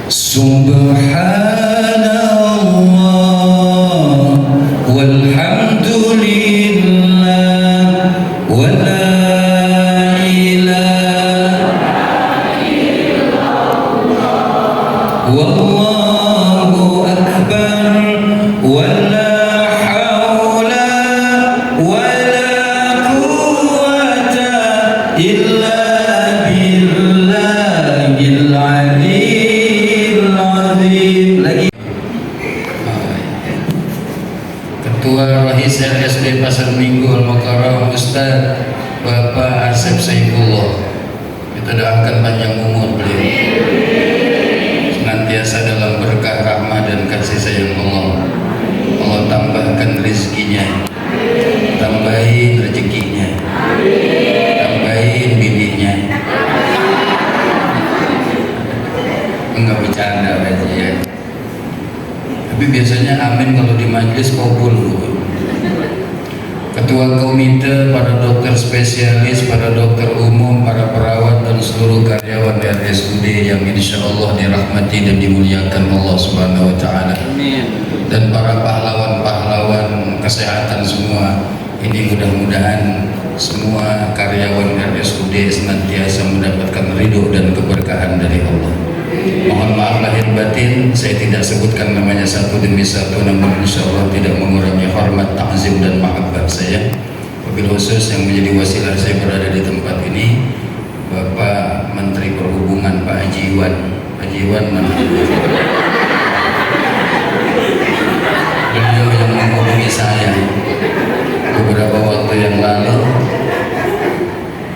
Subhanallah walhamdulillah wa la ilaha illallah wallahu akbar wa la hawla wa la quwwata illa billahil aliyyil azim. Lagi Ketua Rahis RSD Pasar Minggu Al-Mukarram Ustaz Bapak Asep Saifullah, kita doakan panjang umur beliau, senantiasa dalam berkah rahmah dan kasih sayang Allah. Allah tambahkan rezekinya, tambahin rezekinya, tambahin bininya. Enggak bercanda aja ya. Tapi biasanya amin kalau di majelis kabul. Ketua komite, para dokter spesialis, para dokter umum, para perawat dan seluruh karyawan RSUD yang insya Allah dirahmati dan dimuliakan Allah Subhanahu Wa Taala. Dan para pahlawan-pahlawan kesehatan semua. Ini mudah-mudahan semua karyawan RSUD senantiasa mendapatkan ridho dan keberkahan dari Allah. Mohon maaf lahir batin, saya tidak sebutkan namanya satu demi satu, namun insya Allah tidak mengurangi hormat, ta'zim dan mahabbah saya. Wabil khusus yang menjadi wasilah saya berada di tempat ini, Bapak Menteri Perhubungan Pak Haji Iwan. Haji Iwan mana? Beliau yang menghubungi saya beberapa waktu yang lalu.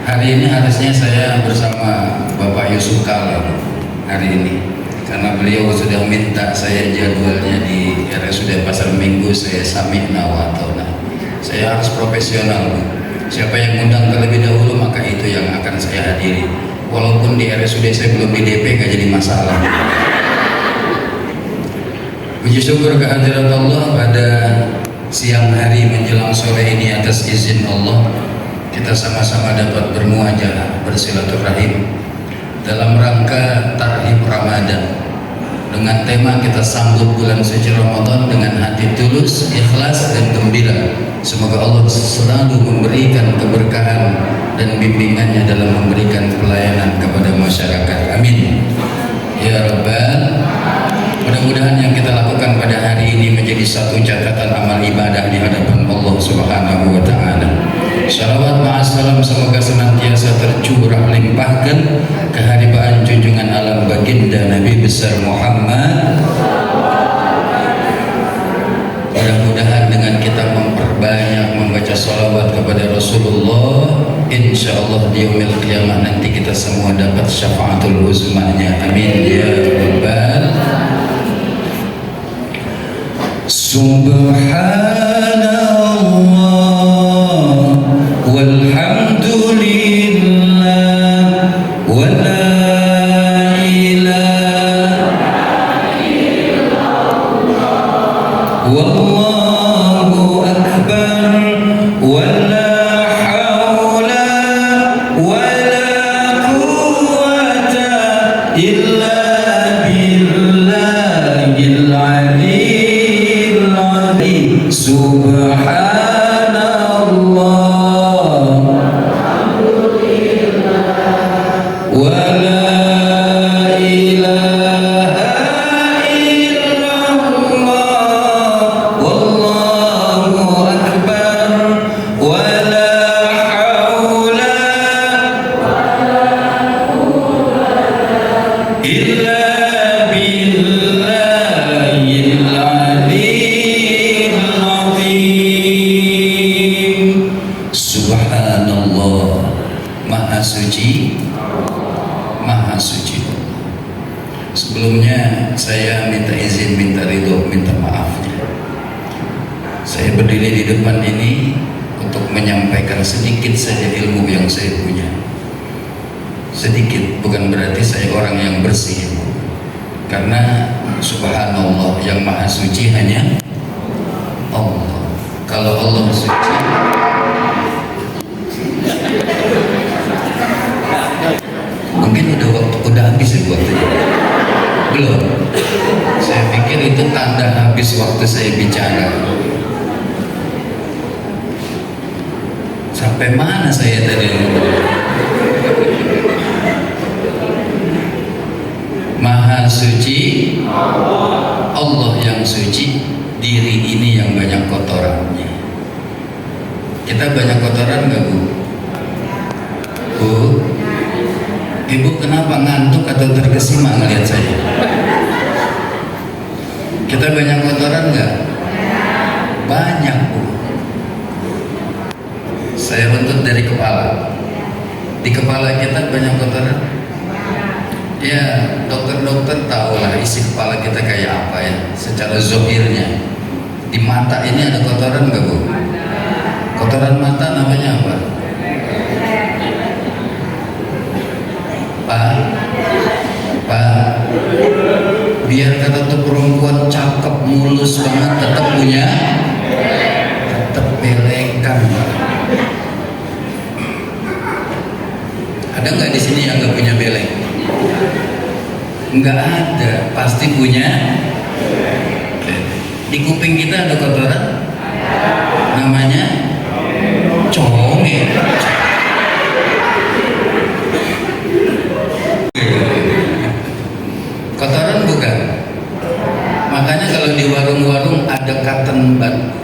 Hari ini harusnya saya bersama Bapak Yusuf Kala hari ini, karena beliau sudah minta saya jadwalnya di RSUD Pasar Minggu, saya samikna wa ata'na. Saya harus profesional. Siapa yang undang terlebih dahulu maka itu yang akan saya hadiri. Walaupun di RSUD saya belum di DP gak jadi masalah. Puji syukur kehadirat Allah pada siang hari menjelang sore ini, atas izin Allah kita sama-sama dapat bermuajalah, bersilaturahim dalam rangka Tarhib Ramadan, dengan tema kita sambut bulan suci Ramadan dengan hati tulus, ikhlas dan gembira. Semoga Allah selalu memberikan keberkahan dan bimbingannya dalam memberikan pelayanan kepada masyarakat. Amin ya Rabbal. Mudah-mudahan yang kita lakukan pada hari ini menjadi satu catatan amal ibadah di hadapan Allah Subhanahu Wa Taala. Shalawat ma'assalam semoga senantiasa tercurah limpahkan keharibaan junjungan alam baginda Nabi besar Muhammad. Mudah-mudahan dengan kita memperbanyak membaca sholawat kepada Rasulullah, insya Allah di yaumil qiyamah nanti kita semua dapat syafaatul uzmanya. Amin ya Rabbal. Subhanallah walhamdulillah wa la ilaha illallah wallahu akbar wa la hawla wa la quwwata illa billahil aliyyil azim. Subhanallah wa la ilaha illallah wallahu akbar wa la hawla illa billahil aliyyil azim. Subhanallah, Maha Suci, Maha Suci. Sebelumnya saya minta izin, minta ridho, minta maafnya. Saya berdiri di depan ini untuk menyampaikan sedikit saja ilmu yang saya punya. Sedikit, bukan berarti saya orang yang bersih. Karena subhanallah, yang Maha Suci hanya Allah. Kalau Allah suci, mungkin udah habis waktunya. Belum. Saya pikir itu tanda habis waktu saya bicara. Sampai mana saya tadi? Maha suci Allah yang suci, diri ini yang banyak kotorannya. Kita banyak kotoran nggak, Bu? Bu, Ibu kenapa ngantuk atau terkesima ngelihat saya? Kita banyak kotoran nggak? Banyak, Bu. Saya runtut dari kepala. Di kepala kita banyak kotoran. Ya, dokter-dokter tahulah isi kepala kita kayak apa ya, secara zohirnya. Di mata ini ada kotoran nggak, Bu? Kotoran mata namanya apa? Pak, biar kata tuh perempuan cakep mulus banget tetap belekan, Pak. Ada nggak di sini yang nggak punya belek? Nggak ada, pasti punya. Di kuping kita ada kotoran, namanya conge. Kotoran bukan? Makanya kalau di warung-warung ada cotton bud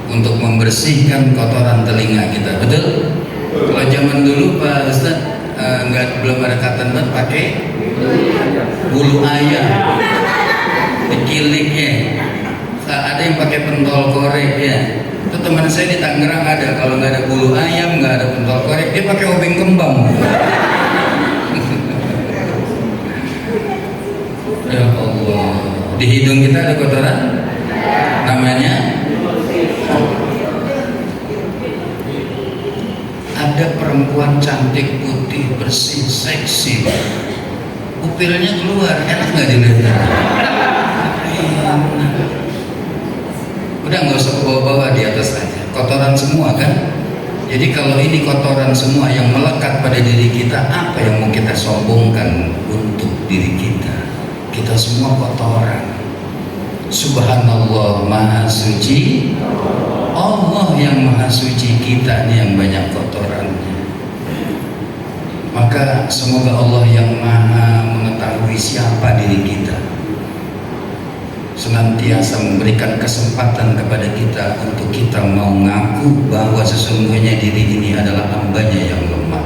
untuk membersihkan kotoran telinga kita, betul? Kalau zaman dulu Pak Ustaz belum ada cotton bud, pakai bulu ayam dikiliknya. Ada yang pakai pentol korek ya. Itu teman saya di Tangerang ada, kalau nggak ada bulu ayam, nggak ada pentol korek, dia pakai obeng kembang. Ya Allah, di hidung kita ada kotoran, namanya ada perempuan cantik, putih, bersih, seksi, pupilnya keluar, enak nggak dilihat? Udah nggak usah bawa-bawa, di atas aja, kotoran semua kan. Jadi kalau ini kotoran semua yang melekat pada diri kita, apa yang mau kita sombongkan untuk diri kita? Kita semua kotoran. Subhanallah, maha suci Allah yang maha suci, kita nih yang banyak kotorannya. Maka semoga Allah yang maha mengetahui siapa diri kita senantiasa memberikan kesempatan kepada kita untuk kita mau ngaku bahwa sesungguhnya diri ini adalah hambanya yang lemah,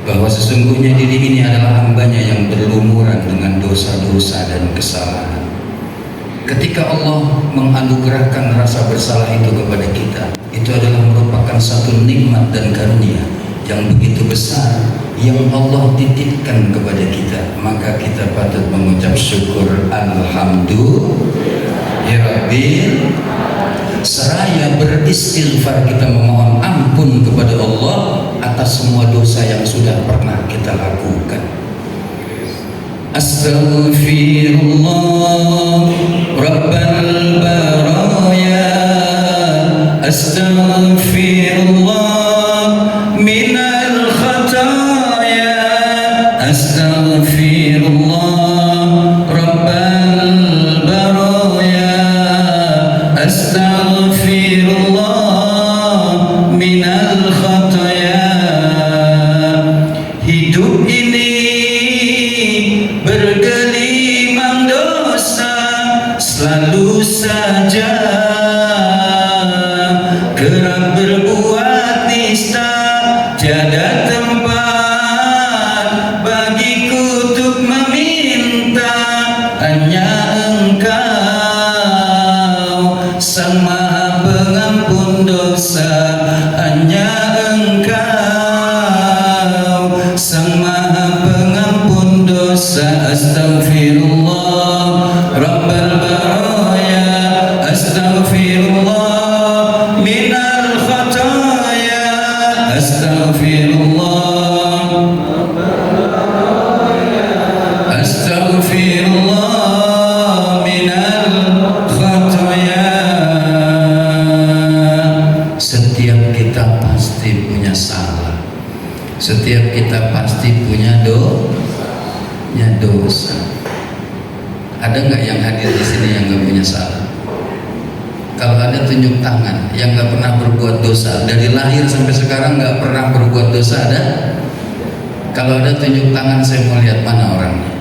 bahwa sesungguhnya diri ini adalah hambanya yang berlumuran dengan dosa-dosa dan kesalahan. Ketika Allah menganugerahkan rasa bersalah itu kepada kita, itu adalah merupakan satu nikmat dan karunia yang begitu besar yang Allah titipkan kepada kita. Maka kita patut mengucap syukur alhamdulillahirabbil. Seraya beristighfar, kita memohon ampun kepada Allah atas semua dosa yang sudah pernah kita lakukan. Astaghfirullah Rabbal baraya, astaghfirullah minal khataya, astaghfirullah Rabbal baraya, astaghfirullah minal khataya. Hidup ini bergelimang dosa, selalu saja kerap berbuat nista. Tiada tempat bagiku untuk meminta, hanya Engkau Sang Maha Pengampun dosa, hanya Engkau Sang Maha Pengampun dosa. Astaghfirullah Rabbal baraya, astaghfirullah minal khataya, astaghfirullah, astaghfirullah minal khataya. Setiap kita pasti punya salah, setiap kita pasti punya dosa. Ada nggak yang hadir di sini yang nggak punya salah? Kalau ada tunjuk tangan yang nggak pernah berbuat dosa dari lahir sampai sekarang nggak pernah berbuat dosa, ada? Kalau ada tunjuk tangan, saya mau lihat mana orangnya.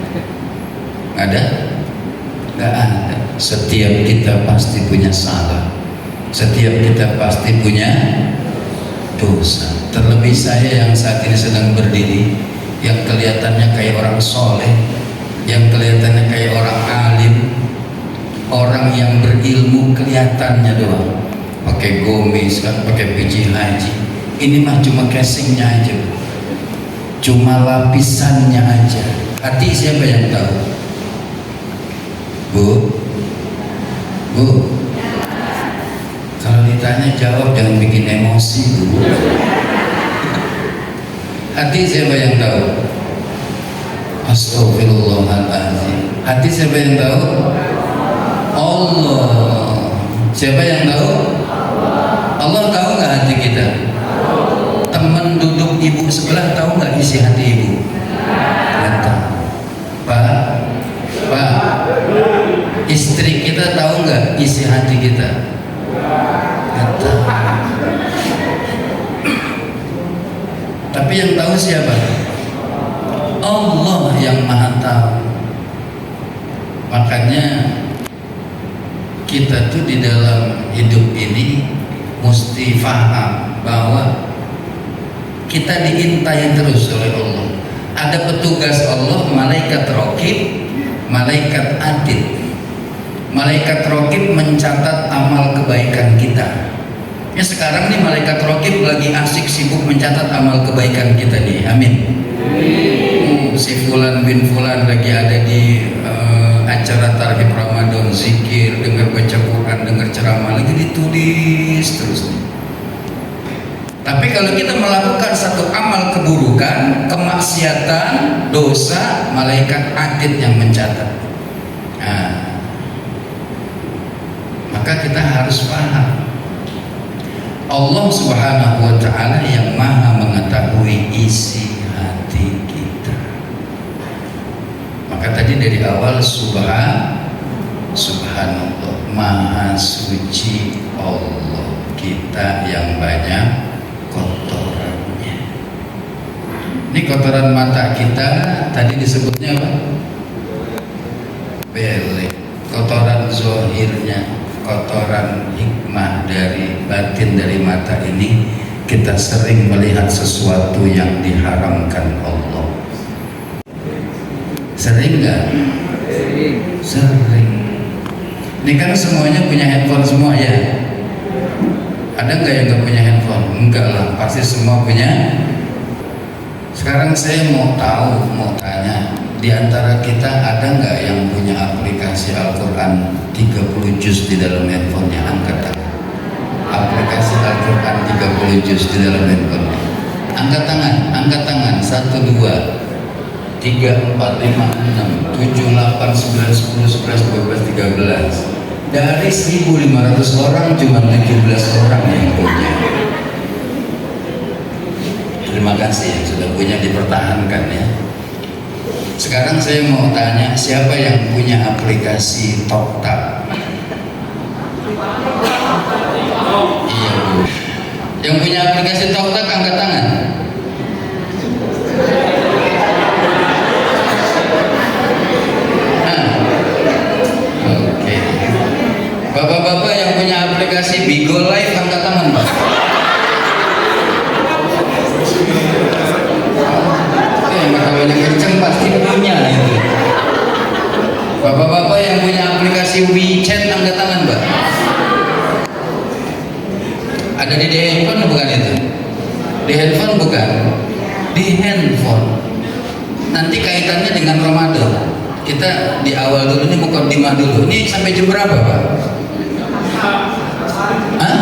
Ada? Nggak ada. Setiap kita pasti punya salah. Setiap kita pasti punya dosa. Terlebih saya yang saat ini sedang berdiri, yang kelihatannya kayak orang soleh, yang kelihatannya kayak orang alim, orang yang berilmu kelihatannya doang, pakai gomis kan, pakai biji haji. Ini mah cuma casingnya aja, cuma lapisannya aja. Hati siapa yang tahu? Bu, bu. Kalau ditanya jawab, jangan bikin emosi, bu. Hati siapa yang tahu? Astagfirullahaladzim. Hati siapa yang tahu? Allah. Siapa yang tahu? Allah tahu nggak hati kita? Teman duduk ibu sebelah tahu nggak isi hati ibu? Nggak tahu. Pak, istri kita tahu nggak isi hati kita? Nggak tahu. Tapi yang tahu siapa? Allah yang Maha Tahu. Makanya kita tuh di dalam hidup ini mesti paham bahwa kita diintai terus oleh Allah. Ada petugas Allah, malaikat raqib, malaikat atid. Malaikat raqib mencatat amal kebaikan kita. Ya sekarang nih malaikat raqib lagi asik sibuk mencatat amal kebaikan kita nih. Amin. Si Fulan bin Fulan lagi ada di acara tarhib Ramadan, zikir, dengar baca Quran, dengar ceramah, lagi ditulis terus. Tapi kalau kita melakukan satu amal keburukan, kemaksiatan, dosa, malaikat atid yang mencatat. Nah, maka kita harus paham Allah Subhanahu wa ta'ala yang maha mengetahui isi hati kita. Maka tadi dari awal subhanallah, maha suci Allah, kita yang banyak kotorannya. Ini kotoran mata kita tadi disebutnya apa? Belek. Kotoran zohirnya, kotoran hikmah dari batin dari mata ini, kita sering melihat sesuatu yang diharamkan Allah. Sering nggak? Sering. Ini kan semuanya punya handphone semua ya. Ada nggak yang nggak punya handphone? Enggak lah, pasti semua punya. Sekarang saya mau tahu, mau tanya, di antara kita ada nggak yang punya aplikasi Al-Quran 30 juz di dalam handphonenya? Angkat tangan. Aplikasi Al-Quran 30 juz di dalam handphone. Angkat tangan, angkat tangan. 1, 2, 3, 4, 5, 6, 7, 8, 9, 10, 11, 12, 13. Dari 1.500 orang cuma 17 orang yang punya. Terima kasih yang sudah punya, dipertahankan ya. Sekarang saya mau tanya, siapa yang punya aplikasi TokTak? Iya Bu. Yang punya aplikasi TokTak angkat tangan. Oke. Bapak-bapak yang punya aplikasi Bigo Live angkat tangan Pak. Yang kenceng pasti punya itu. Bapak-bapak yang punya aplikasi WeChat angkat tangan Mbak. Ada di handphone bukan itu? Di handphone bukan? Di handphone. Nanti kaitannya dengan Ramadan. Kita di awal dulu ini mukadimah dulu. Ini sampai jam berapa Pak? Hah?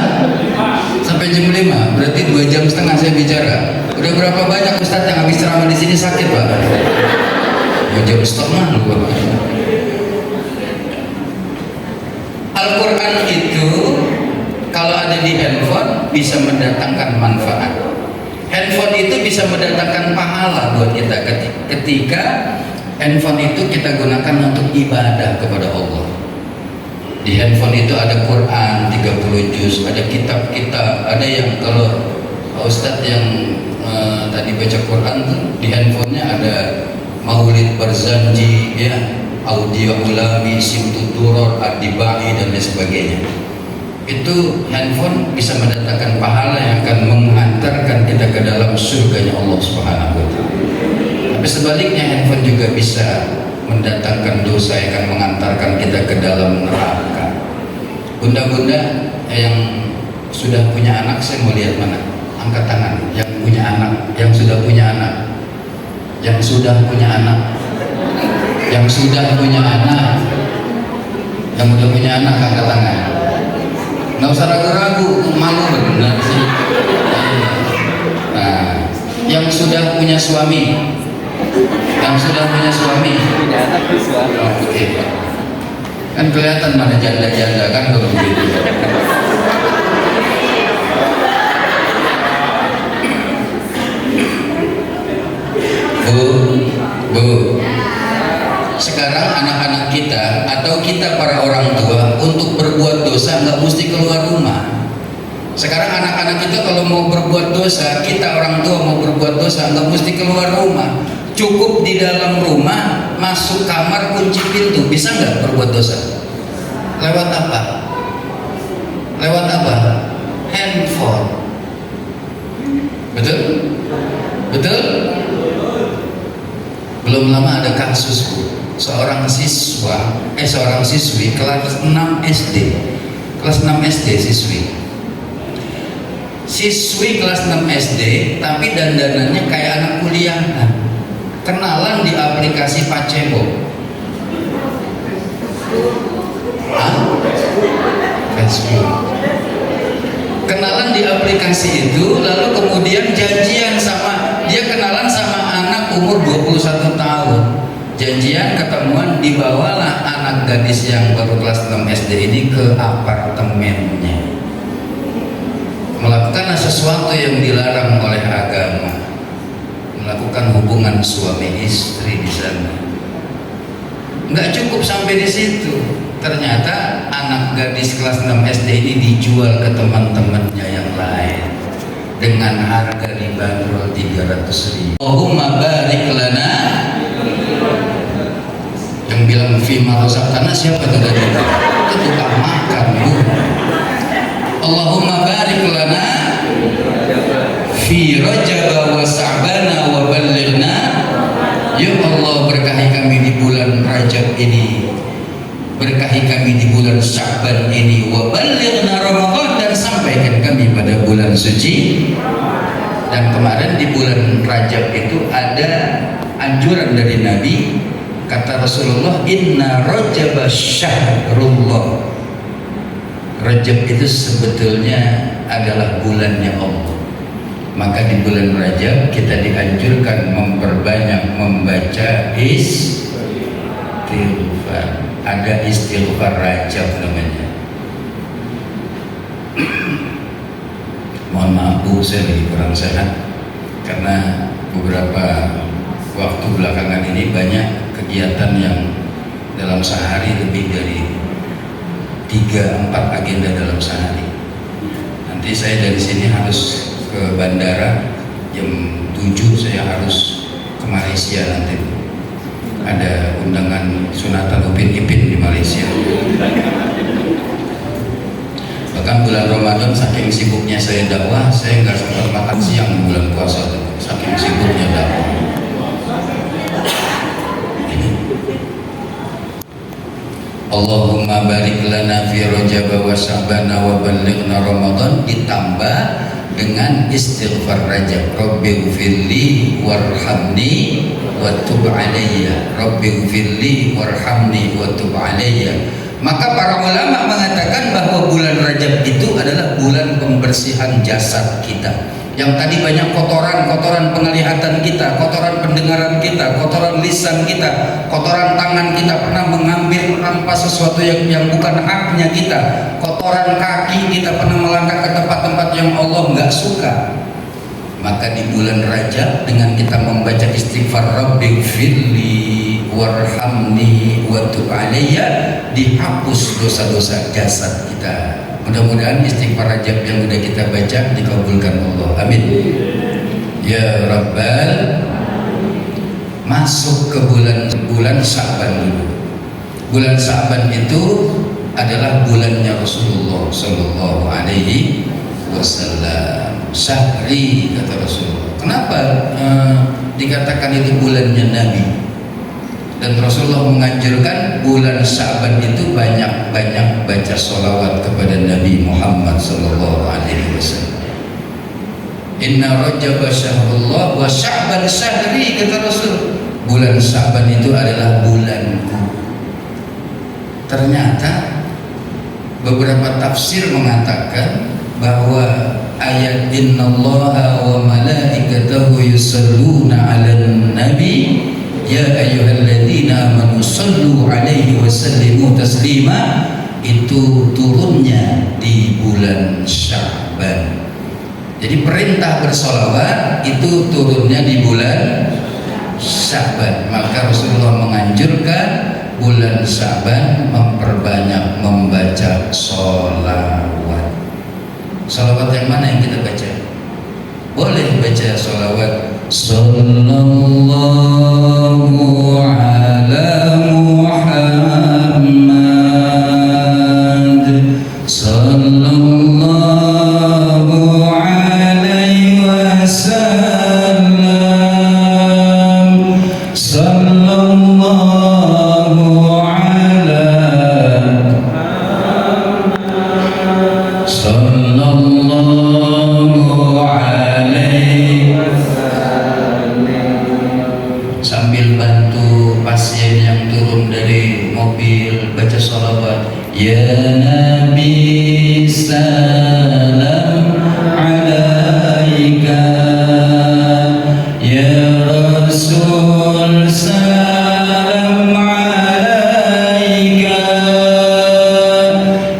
Sampai jam 5. Berarti 2,5 jam saya bicara. Udah berapa banyak Ustadz yang habis ceramah di sini sakit Pak? 2,5 jam lu Bapak. Al-Quran itu kalau ada di handphone bisa mendatangkan manfaat. Handphone itu bisa mendatangkan pahala buat kita ketika Handphone itu kita gunakan untuk ibadah kepada Allah. Di handphone itu ada Quran 30 juz, ada kitab-kitab, ada yang kalau Ustadz yang tadi baca Quran tuh di handphonenya ada Maulid Barzanji, ya, audio ulami, Simtud Duror, Ad-Dibai dan lain sebagainya. Itu handphone bisa mendatangkan pahala yang akan mengantarkan kita ke dalam surganya Allah Subhanahu wa Ta'ala. Tapi sebaliknya handphone juga bisa mendatangkan dosa yang akan mengantarkan kita ke dalam neraka. Bunda-bunda yang sudah punya anak, saya mau lihat mana? Angkat tangan. Yang punya anak, yang sudah punya anak, yang sudah punya anak, yang sudah punya anak, yang udah punya anak, angkat tangan. Nggak usah ragu-ragu, malu benar sih. Nah, yang sudah punya suami, yang sudah punya suami, oh, oke. Kan kelihatan mana janda-janda kan kalau begitu. Bu, sekarang anak-anak kita atau kita para orang tua untuk berbuat dosa nggak mesti keluar rumah. Sekarang anak-anak kita kalau mau berbuat dosa, kita orang tua mau berbuat dosa nggak mesti keluar rumah. Cukup di dalam rumah, masuk kamar, kunci pintu. Bisa nggak berbuat dosa? Lewat apa? Lewat apa? Handphone. Betul? Betul? Belum lama ada kasus, seorang siswi kelas 6 SD. Kelas 6 SD siswi kelas 6 SD, tapi dandanannya kayak anak kuliahan. Kenalan di aplikasi Pacebo. Facebook. Kenalan di aplikasi itu, lalu kemudian janjian sama dia, kenalan sama anak umur 21 tahun. Janjian ketemuan, dibawalah anak gadis yang baru kelas 6 SD ini ke apartemennya. Melakukan sesuatu yang dilarang oleh agama. Melakukan hubungan suami istri di sana. Nggak cukup sampai di situ. Ternyata anak gadis kelas 6 SD ini dijual ke teman-temannya yang lain dengan harga dibanderol 300.000. Allahumma barik lana. Yang bilang fima razaqtana siapa tuh tadi? Itu tukang makan, Bu. Allahumma barik lana fi Rajab wa Sa'bana wa ballighna. Ya Allah, berkahi kami di bulan Rajab ini, berkahi kami di bulan Sya'ban ini, wa ballighna Ramadan, dan sampaikan kami pada bulan suci. Dan kemarin di bulan Rajab itu ada anjuran dari Nabi, kata Rasulullah, inna Rajab syahrullah. Rajab itu sebetulnya adalah bulannya Allah. Maka di bulan Rajab kita dianjurkan memperbanyak membaca istighfar. Ada istighfar Rajab namanya. Mohon maaf Bu, saya lagi kurang sehat karena beberapa waktu belakangan ini banyak kegiatan yang dalam sehari lebih dari 3-4 agenda dalam sehari. Nanti saya dari sini harus ke bandara jam 7, saya harus ke Malaysia nanti. Ada undangan sunatan Upin Ipin di Malaysia. Bahkan bulan Ramadan saking sibuknya saya dakwah, saya nggak sempat makan siang bulan puasa, saking sibuknya dakwah. Allahumma barik lana fi Rajab wa Sya'bana wa ballighna Ramadan, ditambah dengan istighfar Rajab. Rabbighfirli warhamni wa tub alayya. Rabbighfirli warhamni wa tub alayya. Maka para ulama mengatakan bahwa bulan Rajab itu adalah bulan pembersihan jasad kita. Yang tadi banyak kotoran penglihatan kita, kotoran pendengaran kita, kotoran lisan kita, kotoran tangan kita pernah mengambil merampas sesuatu yang bukan haknya kita, kotoran kaki kita pernah melangkah ke tempat-tempat yang Allah nggak suka. Maka di bulan Rajab dengan kita membaca istighfar Rabbighfirli warhamni wa tub alayya, dihapus dosa-dosa jasad kita. Mudah-mudahan istighfar Rajab yang udah kita baca dikabulkan Allah. Amin. Ya Rabbal. Masuk ke bulan Sya'ban dulu. Bulan Sya'ban itu adalah bulannya Rasulullah Sallallahu Alaihi Wasallam. Syahri kata Rasulullah. Kenapa dikatakan itu bulannya Nabi? Dan Rasulullah menganjurkan bulan Sya'ban itu banyak-banyak baca sholawat kepada Nabi Muhammad Sallallahu Alaihi Wasallam. Inna Rajab syahrullah wa Sya'ban syahri kata Rasul. Bulan Sya'ban itu adalah bulanku. Ternyata beberapa tafsir mengatakan bahwa ayat innallaha wa malaikatahu yusalluna 'alan nabi ya ayyuhalladzina amanu shallu 'alaihi wa sallimu taslima itu turunnya di bulan Sya'ban. Jadi perintah bersolawat itu turunnya di bulan Sya'ban. Maka Rasulullah menganjurkan bulan Sya'ban memperbanyak membaca sholawat. Sholawat yang mana yang kita baca? Boleh baca sholawat Sallallahu ala Muhammad Sallallahu alaihi wasallam Sallallahu ala Sallallahu alaihi wasallam. Sambil bantu pasien yang turun dari mobil baca sholawat ya Nabi salam alaika ya Rasul salam alaika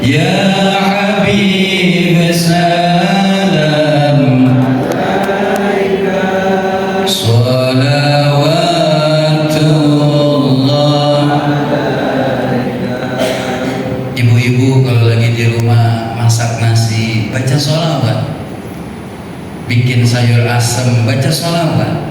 ya Habib salam alaika salawatullah. Ibu-ibu kalau lagi di rumah masak nasi baca sholawat, bikin sayur asem baca sholawat,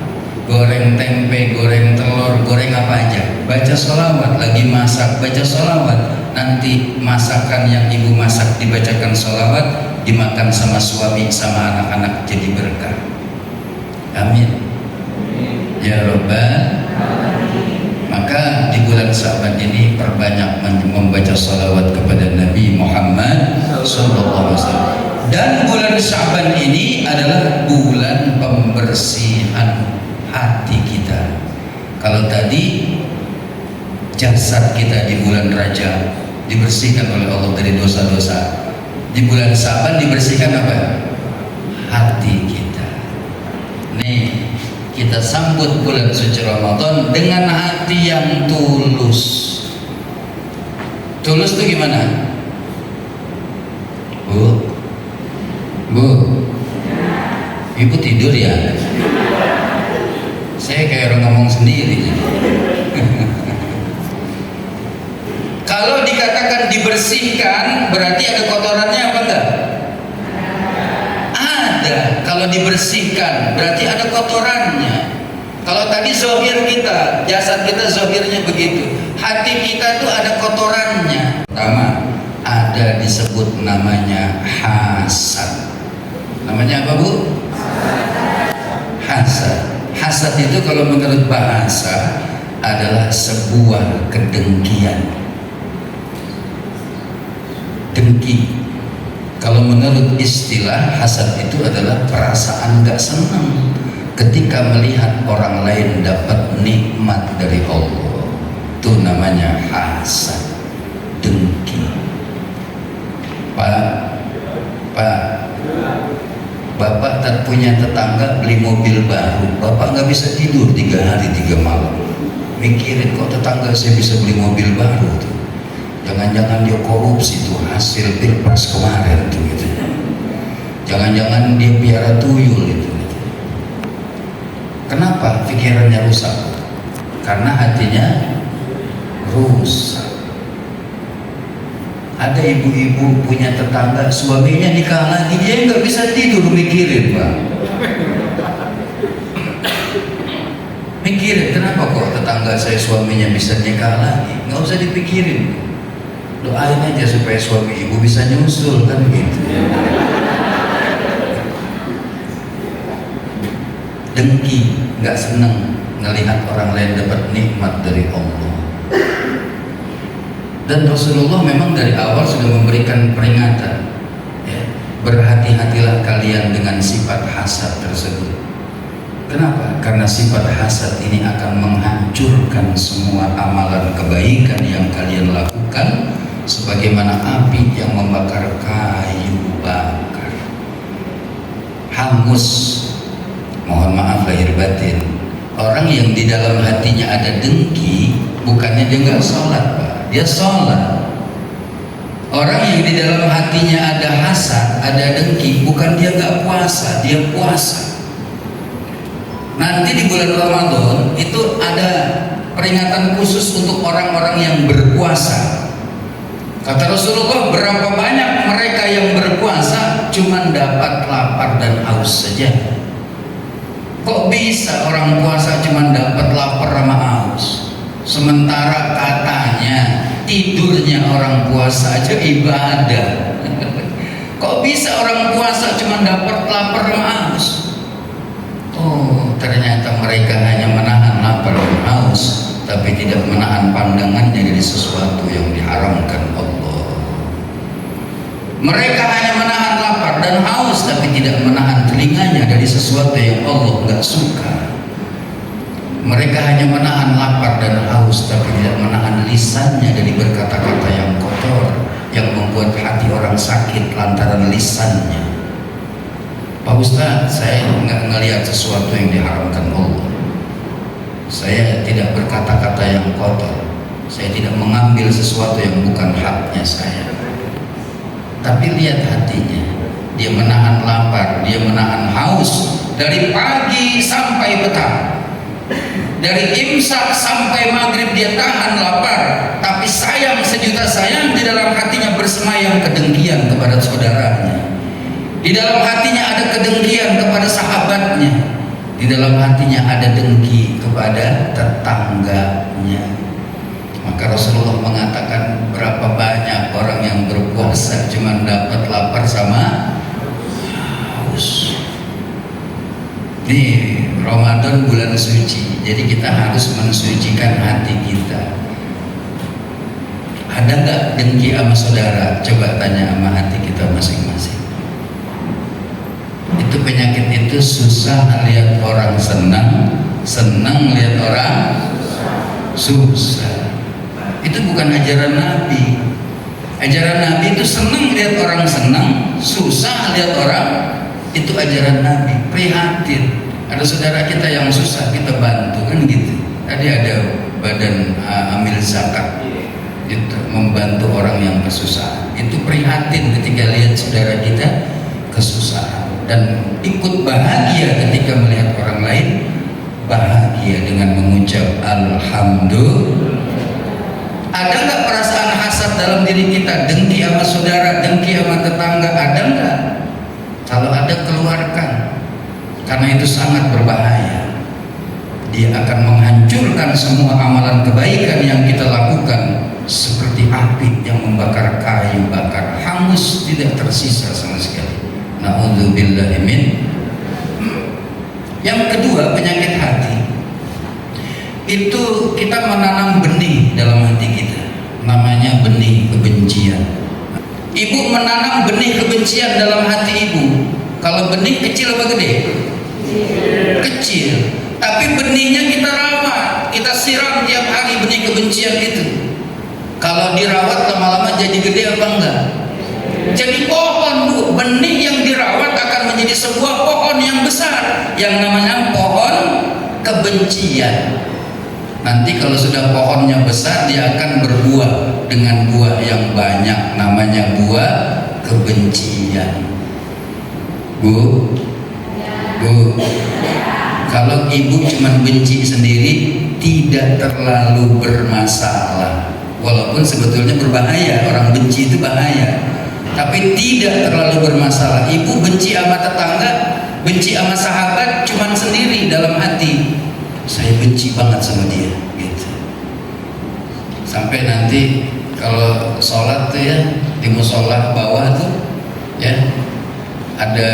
goreng tempe, goreng telur, goreng apa aja baca sholawat, lagi masak baca sholawat. Nanti masakan yang ibu masak dibacakan sholawat, dimakan sama suami sama anak-anak jadi berkah. Amin ya Rabbal. Maka di bulan Sya'ban ini perbanyak membaca sholawat kepada Nabi Muhammad Sallallahu Alaihi Wasallam. Dan bulan Sya'ban ini adalah bulan pembersihan hati kita. Kalau tadi jasad kita di bulan Rajab dibersihkan oleh Allah dari dosa-dosa, di bulan Sya'ban dibersihkan apa? Hati kita. Nih kita sambut bulan suci Ramadan dengan hati yang tulus. Tulus itu gimana? Bu, ibu tidur ya? Saya kayak orang ngomong sendiri. Kalau dikatakan dibersihkan, berarti ada kotorannya apa enggak? Ada. Kalau dibersihkan, berarti ada kotorannya. Kalau tadi zohir kita, jasad kita zohirnya begitu. Hati kita tuh ada kotorannya. Pertama, ada disebut namanya hasad. Namanya apa Bu? Hasad. Hasad itu kalau menurut bahasa adalah sebuah kedengkian. Dengki. Kalau menurut istilah hasad itu adalah perasaan gak senang ketika melihat orang lain dapat nikmat dari Allah. Itu namanya hasad, dengki. Pak, Bapak tak punya tetangga beli mobil baru, Bapak nggak bisa tidur 3 hari 3 malam mikirin kok tetangga saya bisa beli mobil baru tuh. Jangan-jangan dia korupsi tuh hasil pilpres kemarin tuh gitu. Jangan-jangan dia piara tuyul gitu. Kenapa pikirannya rusak? Karena hatinya rusak. Ada ibu-ibu punya tetangga suaminya nikah lagi, dia nggak bisa tidur mikirin, Pak. Mikirin, kenapa kok tetangga saya suaminya bisa nikah lagi? Nggak usah dipikirin, doain aja supaya suami ibu bisa nyusul, kan gitu. Dengki, nggak seneng ngelihat orang lain dapat nikmat dari Allah. Dan Rasulullah memang dari awal sudah memberikan peringatan, ya, berhati-hatilah kalian dengan sifat hasad tersebut. Kenapa? Karena sifat hasad ini akan menghancurkan semua amalan kebaikan yang kalian lakukan, sebagaimana api yang membakar kayu bakar. Hangus, mohon maaf lahir batin. Orang yang di dalam hatinya ada dengki, bukannya dia nggak sholat, Pak. Dia sholat. Orang yang di dalam hatinya ada hasad, ada dengki, bukan dia nggak puasa, dia puasa. Nanti di bulan Ramadan itu ada peringatan khusus untuk orang-orang yang berpuasa. Kata Rasulullah, berapa banyak mereka yang berpuasa cuma dapat lapar dan haus saja. Kok bisa orang puasa cuma dapat lapar sama haus? Sementara katanya tidurnya orang puasa aja ibadah. Kok bisa orang puasa cuma dapat lapar sama haus? Oh, ternyata mereka hanya menahan lapar dan haus, tapi tidak menahan pandangannya dari sesuatu yang diharamkan Allah. Mereka hanya menahan lapar dan haus, tapi tidak menahan telinganya dari sesuatu yang Allah nggak suka. Mereka hanya menahan lapar dan haus, tapi tidak menahan lisannya dari berkata-kata yang kotor, yang membuat hati orang sakit lantaran lisannya. Pak Ustadz, saya nggak ngelihat sesuatu yang diharamkan Allah. Saya tidak berkata-kata yang kotor. Saya tidak mengambil sesuatu yang bukan haknya saya. Tapi lihat hatinya, dia menahan lapar, dia menahan haus dari pagi sampai petang. Dari imsak sampai maghrib dia tahan lapar, tapi sayang sejuta sayang di dalam hatinya bersemayam kedengkian kepada saudaranya. Di dalam hatinya ada kedengkian kepada sahabatnya. Di dalam hatinya ada dengki kepada tetangganya. Maka Rasulullah mengatakan, berapa banyak orang yang berpuasa cuma dapat lapar sama haus. Ini Ramadan bulan suci, jadi kita harus mensucikan hati kita. Ada nggak dengki sama saudara? Coba tanya sama hati kita masing-masing. Itu penyakit itu susah lihat orang senang, senang lihat orang susah. Itu bukan ajaran Nabi. Ajaran Nabi itu senang lihat orang senang, susah lihat orang. Itu ajaran Nabi. Prihatin, ada saudara kita yang susah kita bantu, kan gitu. Tadi ada badan amil zakat itu membantu orang yang kesusahan. Itu prihatin ketika lihat saudara kita kesusahan, dan ikut bahagia ketika melihat orang lain bahagia dengan mengucap alhamdulillah. Ada nggak perasaan hasad dalam diri kita, dengki sama saudara, dengki sama tetangga? Ada nggak? Kalau ada, keluarkan, karena itu sangat berbahaya. Dia akan menghancurkan semua amalan kebaikan yang kita lakukan, seperti api yang membakar kayu bakar, hangus tidak tersisa sama sekali. Na'udzubillahi min. Yang kedua, penyakit hati itu kita menanam benih dalam hati kita, namanya benih kebencian. Ibu menanam benih kebencian dalam hati ibu. Kalau benih kecil apa gede? Kecil. Tapi benihnya kita rawat, kita siram tiap hari benih kebencian itu. Kalau dirawat lama-lama jadi gede apa enggak? Jadi pohon, Bu. Benih yang dirawat akan menjadi sebuah pohon yang besar, yang namanya pohon kebencian. Nanti kalau sudah pohonnya besar, dia akan berbuah dengan buah yang banyak, namanya buah kebencian. Bu, Bu, kalau ibu cuma benci sendiri, tidak terlalu bermasalah. Walaupun sebetulnya berbahaya, orang benci itu bahaya, tapi tidak terlalu bermasalah. Ibu benci sama tetangga, benci sama sahabat, cuman sendiri dalam hati, saya benci banget sama dia, gitu. Sampai nanti kalau sholat tuh ya, di musola bawah tuh ya, ada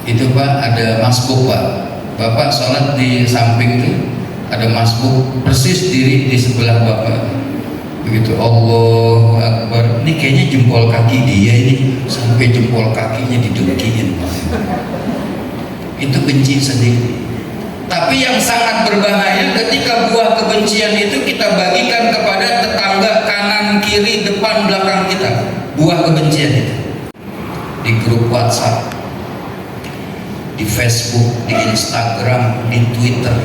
itu Pak, ada masbuk Pak. Bapak sholat di samping tuh ada masbuk persis diri di sebelah Bapak. Begitu Allahu Akbar, ini kayaknya jempol kaki dia ini sampai jempol kakinya didengkiin Pak. Itu benci sendiri. Tapi yang sangat berbahaya ketika buah kebencian itu kita bagikan kepada tetangga kanan, kiri, depan, belakang kita. Buah kebencian itu di grup WhatsApp, di Facebook, di Instagram, di Twitter,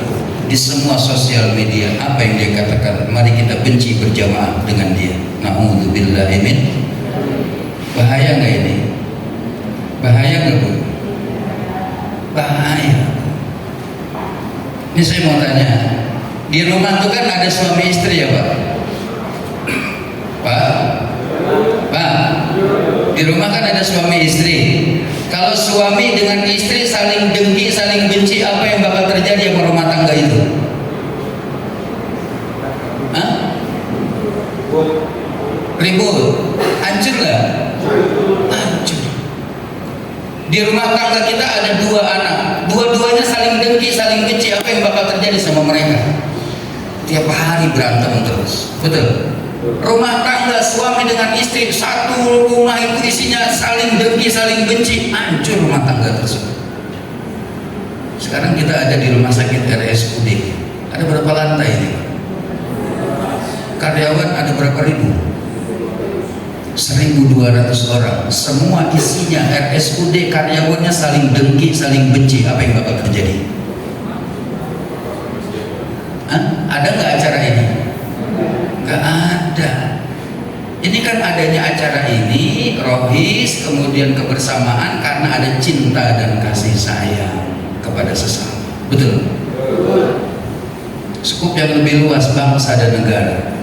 di semua sosial media. Apa yang dia katakan? Mari kita benci berjamaah dengan dia. Na'udzubillahi min. Bahaya nggak ini? Bahaya nggak Bu? Bahaya. Ini saya mau tanya, di rumah itu kan ada suami istri ya Pak? Pak, di rumah kan ada suami istri. Kalau suami dengan istri saling dengki, saling benci, apa yang bakal terjadi sama rumah tangga itu? Hah? Ribut, hancur nggak? Hancur. Di rumah tangga kita ada dua anak, dua-duanya saling dengki, saling benci, apa yang bakal terjadi sama mereka? Tiap hari berantem terus, betul? Rumah tangga suami dengan istri, satu rumah itu isinya saling dengki, saling benci, hancur rumah tangga tersebut. Sekarang kita ada di rumah sakit RSUD, ada berapa lantai ini? Karyawan ada berapa ribu? 1.200 orang, semua isinya RSUD, karyawannya saling dengki, saling benci, apa yang bakal terjadi? Hah? Ada nggak acara ini? Nggak ada. Ini kan adanya acara ini, rohis, kemudian kebersamaan karena ada cinta dan kasih sayang kepada sesama. Betul? Skup yang lebih luas, bangsa dan negara.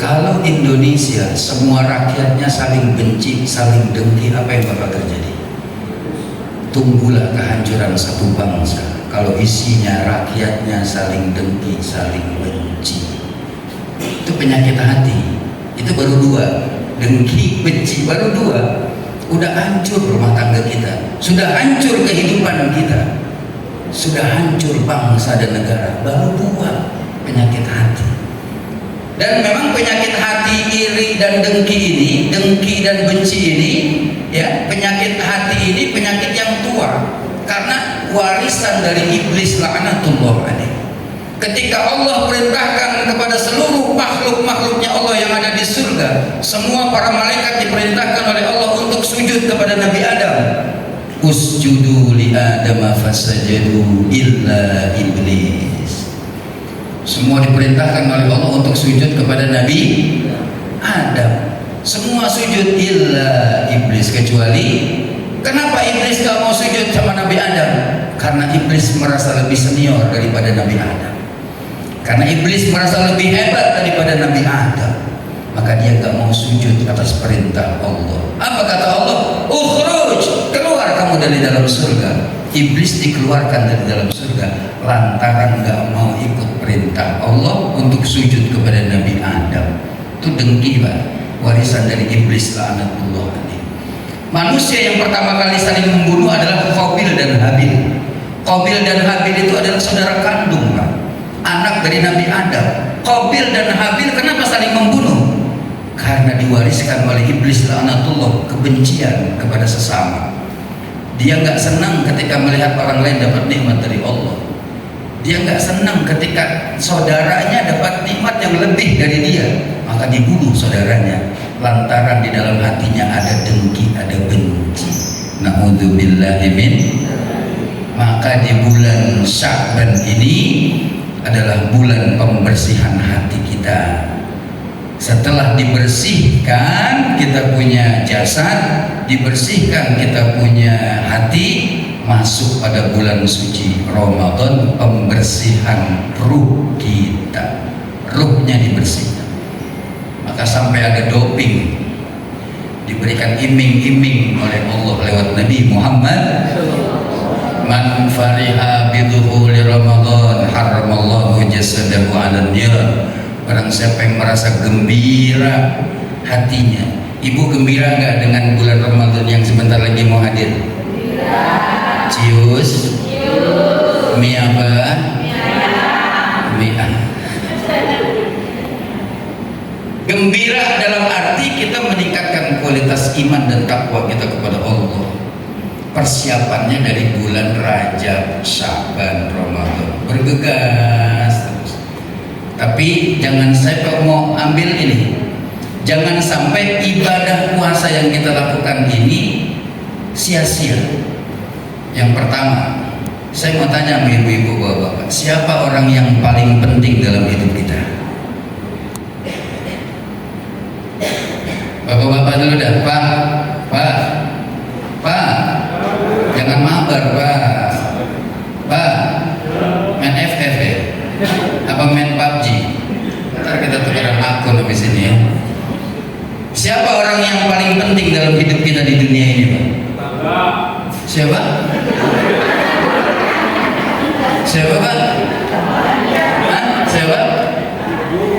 Kalau Indonesia semua rakyatnya saling benci, saling dengki, apa yang bakal terjadi? Tunggulah kehancuran satu bangsa kalau isinya rakyatnya saling dengki, saling benci. Itu penyakit hati. Itu baru dua, dengki, benci, baru dua. Udah hancur rumah tangga kita, sudah hancur kehidupan kita, sudah hancur bangsa dan negara. Baru dua, penyakit hati. Dan memang penyakit hati, iri dan dengki ini, dengki dan benci ini, ya, penyakit hati ini penyakit yang tua karena warisan dari iblis laknatullah alaih. Ketika Allah perintahkan kepada seluruh makhluk-makhluknya Allah yang ada di surga, semua para malaikat diperintahkan oleh Allah untuk sujud kepada Nabi Adam. Usjudu li Adam fasajadu illa iblis. Semua diperintahkan oleh Allah untuk sujud kepada Nabi Adam. Semua sujud illa iblis, kecuali kenapa iblis gak mau sujud sama Nabi Adam? Karena iblis merasa lebih senior daripada Nabi Adam. Karena iblis merasa lebih hebat daripada Nabi Adam, maka dia gak mau sujud atas perintah Allah. Apa kata Allah? Ukhruj, keluar kamu dari dalam surga. Iblis dikeluarkan dari dalam surga lantaran gak mau ikut perintah Allah untuk sujud kepada Nabi Adam. Itu dengki Pak, warisan dari iblis laknatullah alaih. Manusia yang pertama kali saling membunuh adalah Qabil dan Habil. Qabil dan Habil itu adalah saudara kandung Pak, anak dari Nabi Adam. Qabil dan Habil kenapa saling membunuh? Karena diwariskan oleh iblis laknatullah kebencian kepada sesama. Dia nggak senang ketika melihat orang lain dapat nikmat dari Allah. Dia nggak senang ketika saudaranya dapat nikmat yang lebih dari dia, maka dibunuh saudaranya lantaran di dalam hatinya ada dengki, ada benci. Na'udzubillahi min. Maka di bulan Sya'ban ini adalah bulan pembersihan hati kita. Setelah dibersihkan kita punya jasad, dibersihkan kita punya hati, masuk pada bulan suci Ramadan, pembersihan ruh kita, ruhnya dibersihkan. Maka sampai ada doping, diberikan iming-iming oleh Allah lewat Nabi Muhammad, man fariha bidhuhuli Ramadan haramallahu jasadahu 'alan nar. Barang siapa yang merasa gembira hatinya. Ibu gembira nggak dengan bulan Ramadan yang sebentar lagi mau hadir? Cius, mie apa? Mie. Gembira dalam arti kita meningkatkan kualitas iman dan takwa kita kepada Allah. Persiapannya dari bulan Rajab, Syaban, Ramadan, bergegas terus. Tapi jangan saya mau ambil ini, jangan sampai ibadah puasa yang kita lakukan ini sia-sia. Yang pertama, saya mau tanya sama ibu-ibu bapak-bapak, siapa orang yang paling penting dalam hidup kita? Bapak-bapak dulu dah. Pak, jangan mabar Pak, main FF ya? Apa main PUBG? Ntar kita tukeran akun habis ini ya. Siapa orang yang paling penting dalam hidup kita di dunia ini, Pak? Siapa? Siapa, Pak? Hah? Siapa?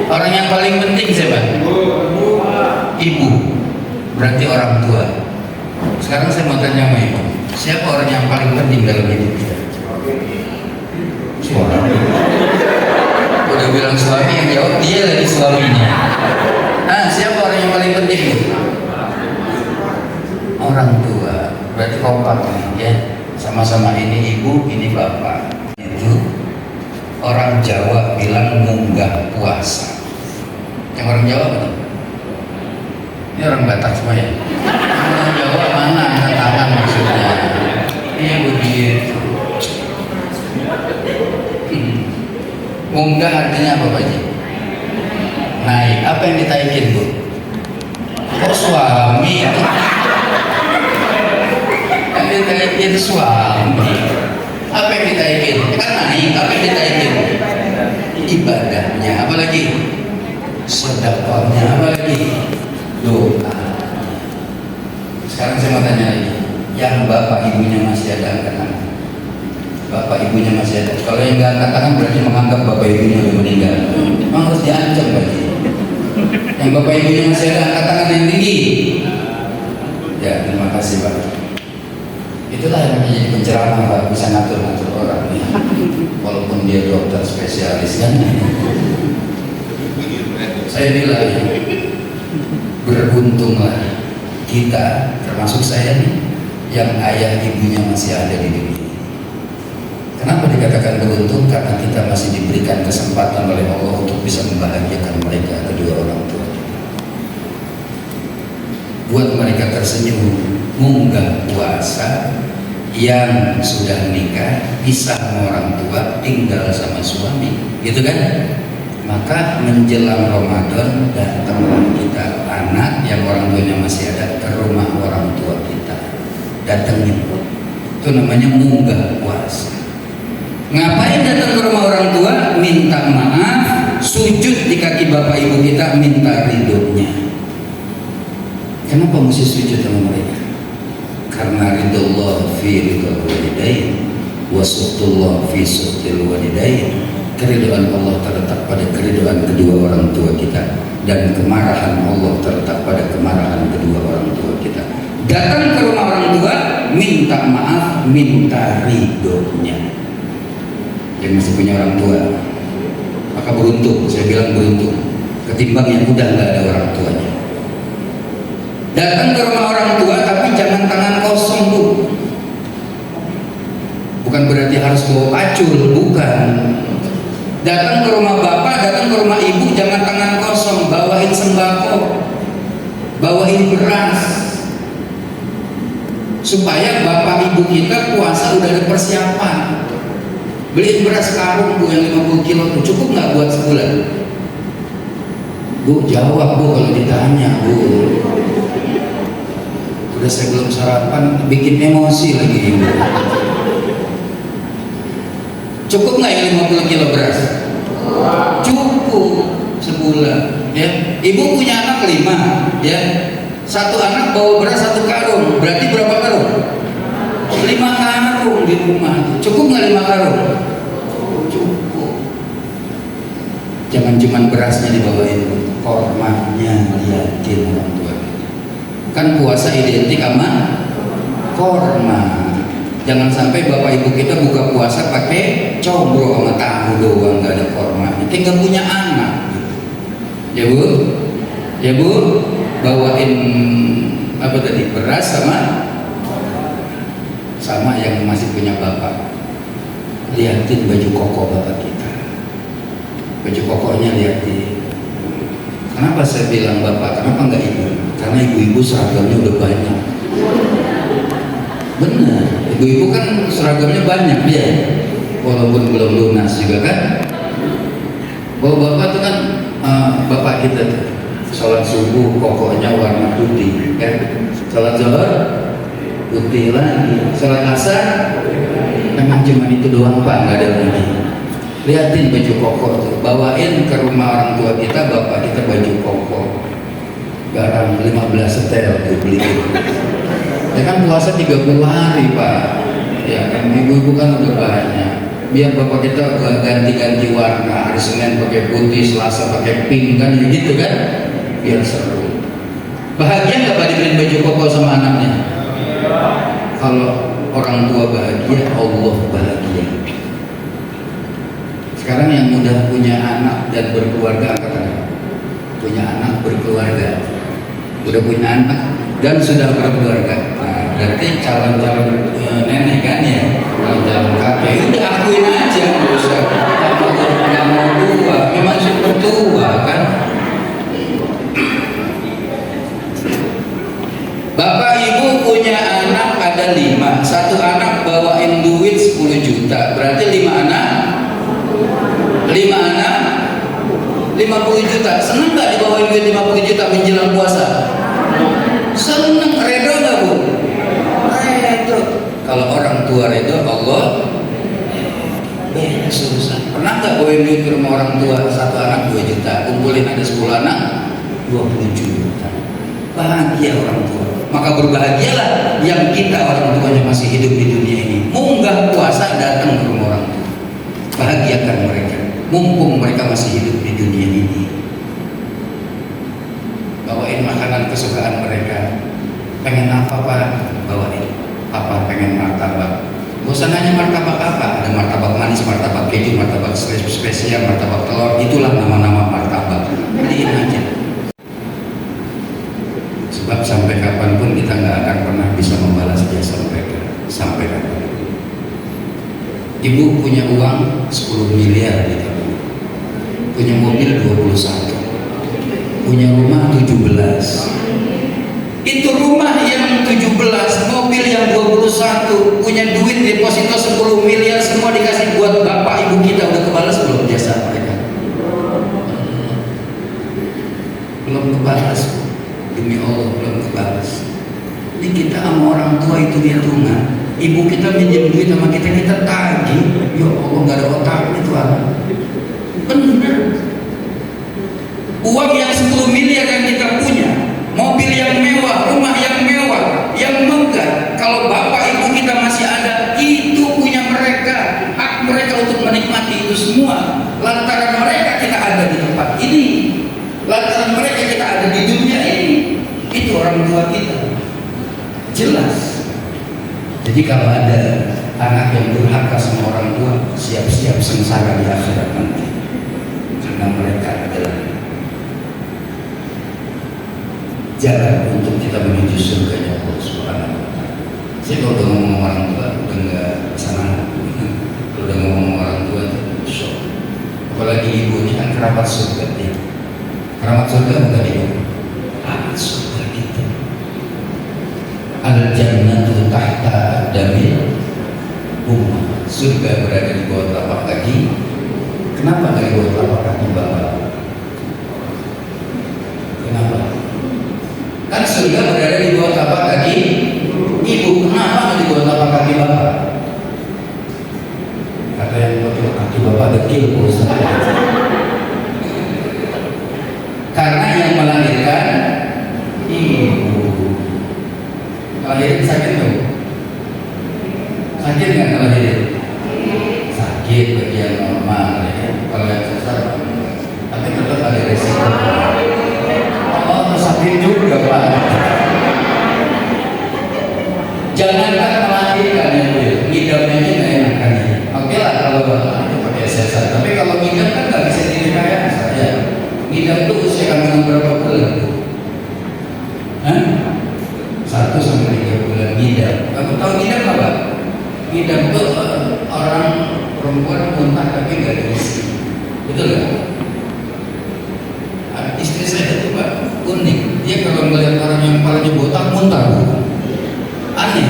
Orang yang paling penting siapa? Ibu. Berarti orang tua. Sekarang saya mau tanya sama ibu, siapa orang yang paling penting dalam hidup kita? Suami. Udah bilang suami, yang jawab dia lagi suaminya. Nah, siapa orang yang paling penting? Orang tua. Berarti kompak nih ya. Sama-sama ini ibu, ini bapak. Itu orang Jawa bilang munggah puasa. Yang orang Jawa betul? Ini orang Batak semua ya? Orang Jawa mana angkat tangan maksudnya? Iya begitu. Munggah artinya apa Pak Haji? Naik. Apa yang ditaikin Bu? Oh suami. Yang ditaikin suami. Apa yang ditaikin? Kan naik. Apa yang ditaikin? Ibadahnya. Apa lagi? Sedekahnya. Apa lagi? Doa. Sekarang saya mau tanya lagi, yang bapak ibunya masih ada angkat tangan? Bapak ibunya masih ada. Kalau yang nggak angkat tangan berarti menganggap bapak ibunya udah meninggal. Memang harus diancam berarti. Yang bapak ibunya masih ada angkat tangan yang tinggi. Ya terima kasih Pak. Itulah yang menjadi penceramah Pak, bisa ngatur-ngatur orang ya. Walaupun dia dokter spesialis kan. Saya bilang beruntunglah kita, termasuk saya nih, yang ayah ibunya masih ada di dunia. Kenapa dikatakan beruntung? Karena kita masih diberikan kesempatan oleh Allah untuk bisa membahagiakan mereka, kedua orang tua. Buat mereka tersenyum, munggah puasa, yang sudah nikah, pisah sama orang tua, tinggal sama suami, gitu kan? Maka menjelang Ramadan datanglah kita anak yang orang tuanya masih ada ke rumah orang tua kita, datengin. Itu namanya munggah puasa. Ngapain datang ke rumah orang tua? Minta maaf, sujud di kaki bapak ibu kita, minta ridhonya. Kenapa mesti sujud sama mereka? Karena ridhollah fi ridhol walidain wa suhtullah fi suhtil walidain. Keridhaan Allah terletak pada keridhaan kedua orang tua kita, dan kemarahan Allah terletak pada kemarahan kedua orang tua kita. Datang ke rumah orang tua, minta maaf, minta ridhonya. Yang masih punya orang tua, maka beruntung, saya bilang beruntung, ketimbang yang udah nggak ada orang tuanya. Datang ke rumah orang tua, tapi jangan tangan kosong Bu. Bukan berarti harus bawa pacul, bukan. Datang ke rumah bapak, datang ke rumah ibu, jangan tangan kosong, bawain sembako, bawain beras, supaya bapak ibu kita puasa udah ada persiapan. Beliin beras karung Bu yang 50 kilo, cukup nggak buat sebulan? Bu jawab Bu kalau ditanya Bu. Udah saya belum sarapan, bikin emosi lagi ibu. Cukup nggak yang 50 kilo beras? Cukup sebulan. Ya, ibu punya anak 5, ya. Satu anak bawa beras 1 karung, berarti berapa karung? 5 karung di rumah. Cukup nggak 5 karung? Cukup. Jangan cuman berasnya dibawain, kormanya liatin orang tua. Kan puasa identik sama korma. Jangan sampai bapak ibu kita buka puasa pakai combro sama tahu doang, nggak ada korma. Kita nggak punya anak. Ya bu, ya bu, bawain apa tadi, beras sama yang masih punya bapak. Liatin baju koko bapak kita. Baju kokonya liatin. Kenapa saya bilang bapak? Kenapa nggak ibu? Karena ibu-ibu seragamnya udah banyak. Benar, ibu-ibu kan seragamnya banyak dia, walaupun belum lunas juga kan. Bahwa bapak itu kan bapak kita tuh, sholat subuh pokoknya warna putih, kan? Sholat zuhur putih lagi, sholat asar memang cuma itu doang pak, nggak ada lagi. Liatin baju koko tuh, bawain ke rumah orang tua kita, bapak kita baju koko, garam 15 setel tuh beliin. Ya kan puasa 30 hari pak, ya kan ibu-ibu kan udah banyak. Biar bapak kita ganti-ganti warna, hari Senin pakai putih, Selasa pakai pink kan, ya gitu kan, biar seru. Bahagia nggak pak dibeliin baju koko sama anaknya? Kalau orang tua bahagia, Allah bahagia. Sekarang yang udah punya anak dan berkeluarga, angkat tangan. Punya anak berkeluarga, udah punya anak dan sudah berkeluarga. Nah, berarti calon-calon nenek kan ya, calon-calon kakek. Udah akuin aja, nggak usah nggak mau tua, memang super tua kan. Bapak ibu punya anak ada 5, satu anak bawain duit 10 juta, berarti 5 anak 50 juta. Seneng nggak dibawain duit 50 juta menjelang puasa? Seneng, redo nggak bu? Redo. Kalau orang tua redo, Allah beres urusan. Pernah nggak bawain duit ke rumah orang tua, satu anak 2 juta, kumpulin ada 10 anak 20 juta. Bahagia orang tua. Maka berbahagialah yang kita orang tuanya masih hidup di dunia ini. Munggah puasa datang ke rumah orang tua, bahagiakan mereka. Mumpung mereka masih hidup di dunia ini, bawain makanan kesukaan mereka. Pengen apa pak? Bawain. Apa? Pengen martabak. Gak usah nanya martabak apa. Ada martabak manis, martabak keju, martabak spesial, martabak telur. Itulah nama-nama martabak. Beliin aja. Sebab sampai kapanpun kita nggak akan pernah bisa membalas jasa mereka. Sampai kapan? Ibu punya uang 10 miliar gitu. Punya mobil 21, punya rumah 17. Itu rumah yang 17, mobil yang 21, punya duit deposito 10 miliar, semua dikasih buat bapak ibu kita. Udah kebalas belum jasa mereka? Belum kebalas, demi Allah belum kebalas. Ini kita sama orang tua itu hitungan. Ibu kita minjem duit sama kita, kita tagih. Ya Allah, nggak ada otak itu apa? Benar. Uang yang 10 miliar yang kita punya, mobil yang mewah, rumah yang mewah, yang megah, kalau bapak ibu kita masih ada, itu punya mereka. Hak mereka untuk menikmati itu semua. Lantaran mereka kita ada di tempat ini, lantaran mereka kita ada di dunia ini. Itu orang tua kita. Jelas. Jadi kalau ada anak yang durhaka sama orang tua, siap-siap sengsara di akhirat nanti. Karena mereka adalah jalan untuk kita menuju surga Allah Subhanahu wa Ta'ala. Saya kalau udah ngomong orang tua udah nggak sana. Kalau udah ngomong orang tua itu shock. Apalagi ibu ini kan kerabat surga dia. Kerabat surga bukan ibu. Kerabat surga kita. Al-jannatu tahta aqdamil ummah. Surga berada di bawah telapak kaki. Kenapa dari bawah telapak kaki bapak? Kenapa? Kan surga berada di bawah telapak kaki ibu. Kenapa di bawah telapak kaki bapak? Kata yang betul sakit tuh? Sakit nggak ngelahirin? Sakit bagi yang normal ya. Kalau yang sesar, tapi tetap ada resiko. Oh, sakit juga Pak. Jangankan melahirkan ya, ngidamnya aja nggak enak kan ya. Oke lah kalau itu pakai sesar, tapi kalau ngidam kan nggak bisa direkayasa saya. Ngidam tuh usia kandungan berapa bulan? Hah? 1 sampai 3 bulan ngidam. Kamu tahu ngidam apa? Ngidam tuh orang perempuan muntah tapi nggak ada isi. Betul nggak? Istri saya itu Pak unik. Dia kalau melihat orang yang kepalanya botak muntah. Aneh.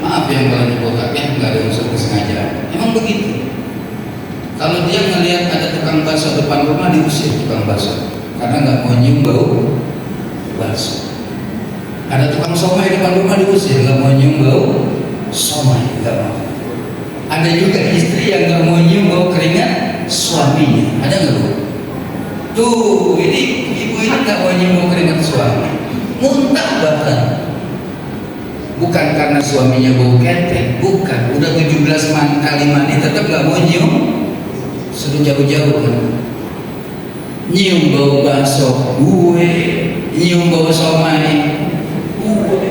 Maaf yang kepalanya botak ya, nggak ada unsur kesengajaan. Emang begitu. Kalau dia melihat ada tukang bakso depan rumah, diusir tukang bakso karena nggak mau nyium bau bakso. Ada tukang somai depan rumah, diusir nggak mau nyium bau somai, nggak mau. Ada juga istri yang nggak mau nyium bau keringat suaminya. Ada nggak Bu? Tuh, ini ibu ini nggak mau nyium bau keringat suami, muntah bahkan. Bukan karena suaminya bau ketek, bukan. Udah 17 kali mandi tetap nggak mau nyium. Suruh jauh-jauh kan. Nyium bau bakso, gue. Nyium bau somai, gue.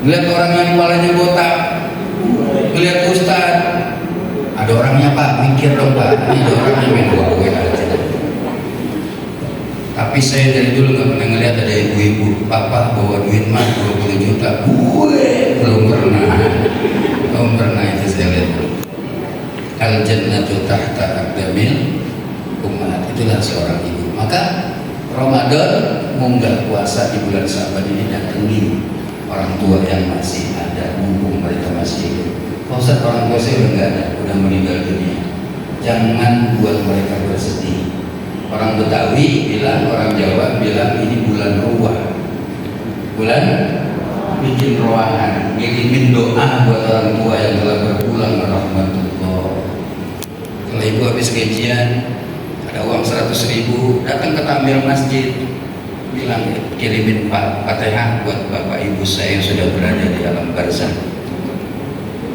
Lihat orang yang kepalanya botak, lihat ustad. Ada orangnya Pak, mikir dong Pak. Ini ada orangnya main gue aja. Tapi saya dari dulu nggak pernah ngeliat ada ibu-ibu, papa bawa duit mah 20 juta, gue belum pernah itu saya lihat. Al jannatu tahta aqdamil ummahat, itulah seorang ibu. Maka Ramadan munggah puasa di bulan Syaban ini datangi orang tua yang masih ada, mumpung mereka masih hidup. Pak Ustaz, orang tua saya udah nggak ada, udah meninggal dunia. Jangan buat mereka bersedih. Orang Betawi bilang, orang Jawa bilang ini bulan ruah, bulan bikin ruangan, ngirimin doa buat orang tua yang telah berpulang rahmatullah. Kalau ibu habis gajian ada uang 100.000, datang ke tampil masjid, bilang kirimin Fatihah buat bapak ibu saya yang sudah berada di alam barzah.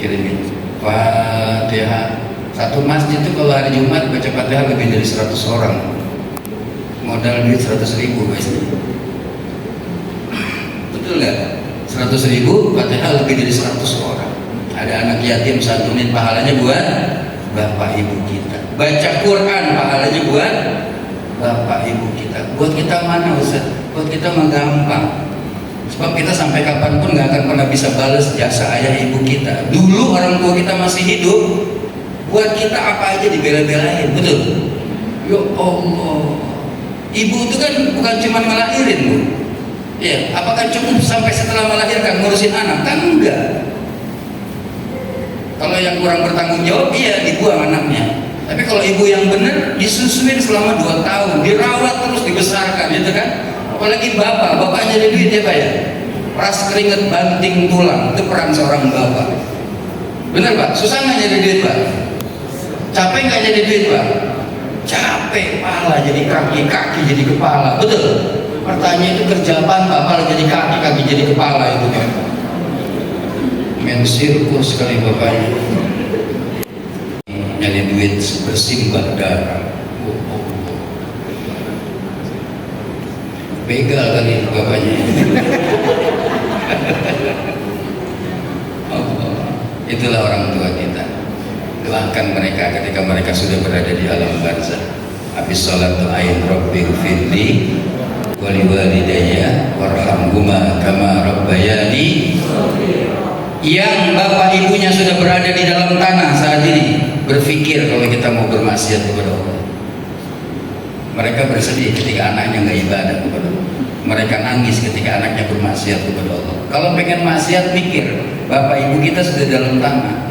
Kirimin Fatihah. Satu masjid itu kalau hari Jumat baca Fatihah lebih dari 100 orang. Modal duit 100.000 pasti. Betul nggak? 100.000 Fatihah lebih dari 100 orang. Ada anak yatim santunin, pahalanya buat bapak ibu kita. Baca Quran pahalanya buat bapak ibu kita. Buat kita mana Ustaz? Buat kita mah gampang. Sebab kita sampai kapanpun nggak akan pernah bisa balas jasa ayah ibu kita. Dulu orang tua kita masih hidup, buat kita apa aja dibela-belain, betul? Ya Allah. Ibu itu kan bukan cuma ngelahirin Bu. Ya, apakah cukup sampai setelah melahirkan ngurusin anak? Kan enggak. Kalau yang kurang bertanggung jawab, iya dibuang anaknya. Tapi kalau ibu yang benar, disusuin selama 2 tahun, dirawat terus, dibesarkan, gitu kan? Apalagi bapak nyari duit ya Pak ya. Peras keringet banting tulang, itu peran seorang bapak. Benar Pak? Susah nggak nyari duit Pak? Capek nggak nyari duit Pak? Capek, kepala jadi kaki, kaki jadi kepala, betul? Pertanyaan itu kerja apa? Kepala jadi kaki, kaki jadi kepala itu kan? Main sirkus sekali bapaknya. Nyari duit bersimbah darah. Begal kali bapaknya. Itulah orang tua kita. Doakan mereka ketika mereka sudah berada di alam barzah. Habis sholat doain Rabbi ghfirli wali walidayya warhamhuma kama rabbayani. Yang bapak ibunya sudah berada di dalam tanah saat ini berpikir kalau kita mau bermaksiat kepada Allah. Mereka bersedih ketika anaknya nggak ibadah kepada Allah. Mereka nangis ketika anaknya bermaksiat kepada Allah. Kalau pengen maksiat mikir, bapak ibu kita sudah dalam tanah.